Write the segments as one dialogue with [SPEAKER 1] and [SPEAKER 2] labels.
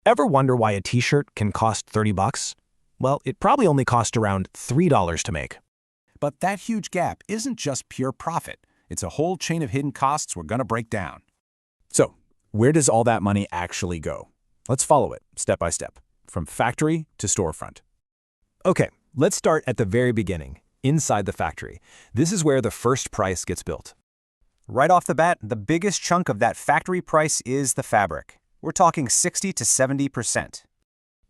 [SPEAKER 1] Ever wonder why a t-shirt can cost 30 bucks? Well, it probably only cost around $3 to make.
[SPEAKER 2] But that huge gap isn't just pure profit. It's a whole chain of hidden costs we're going to break down.
[SPEAKER 3] So, where does all that money actually go? Let's follow it step by step, from factory to storefront.
[SPEAKER 4] Okay, let's start at the very beginning, inside the factory. This is where the first price gets built.
[SPEAKER 5] Right off the bat, the biggest chunk of that factory price is the fabric. We're talking 60 to 70%.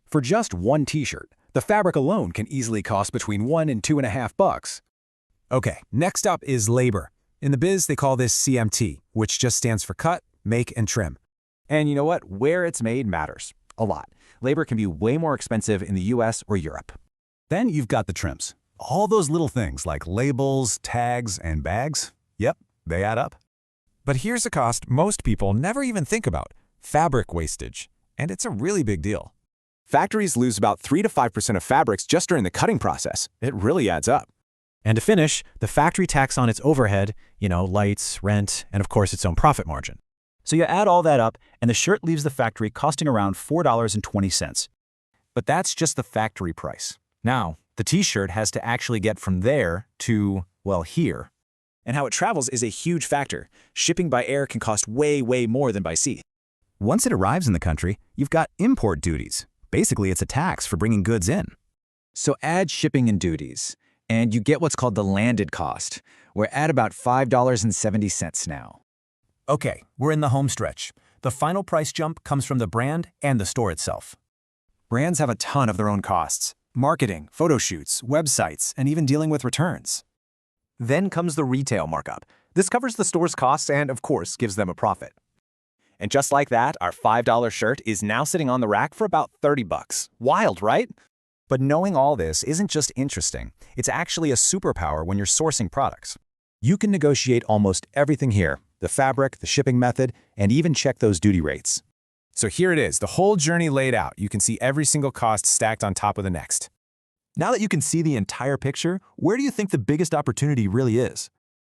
[SPEAKER 4] For just one t-shirt, the fabric alone can easily cost between $1 and $2.50 bucks.
[SPEAKER 3] Okay, next up is labor. In the biz, they call this CMT, which just stands for cut, make, and trim.
[SPEAKER 5] And you know what? Where it's made matters a lot. Labor can be way more expensive in the US or Europe.
[SPEAKER 6] Then you've got the trims. All those little things like labels, tags, and bags. Yep, they add up.
[SPEAKER 3] But here's a cost most people never even think about: fabric wastage. And it's a really big deal.
[SPEAKER 2] Factories lose about 3 to 5% of fabrics just during the cutting process. It really adds up.
[SPEAKER 1] And to finish, the factory tacks on its overhead, lights, rent, and of course its own profit margin.
[SPEAKER 5] So you add all that up, and the shirt leaves the factory costing around $4.20. But that's just the factory price. Now, the t-shirt has to actually get from there to, well, here.
[SPEAKER 2] And how it travels is a huge factor. Shipping by air can cost way, way more than by sea.
[SPEAKER 6] Once it arrives in the country, you've got import duties. Basically, it's a tax for bringing goods in.
[SPEAKER 5] So add shipping and duties, and you get what's called the landed cost. We're at about $5.70 now.
[SPEAKER 2] Okay, we're in the home stretch. The final price jump comes from the brand and the store itself. Brands have a ton of their own costs: marketing, photo shoots, websites, and even dealing with returns.
[SPEAKER 7] Then comes the retail markup. This covers the store's costs and, of course, gives them a profit.
[SPEAKER 2] And just like that, our $5 shirt is now sitting on the rack for about 30 bucks. Wild, right?
[SPEAKER 5] But knowing all this isn't just interesting. It's actually a superpower when you're sourcing products. You can negotiate almost everything here: the fabric, the shipping method, and even check those duty rates.
[SPEAKER 2] So here it is, the whole journey laid out. You can see every single cost stacked on top of the next.
[SPEAKER 4] Now that you can see the entire picture, where do you think the biggest opportunity really is?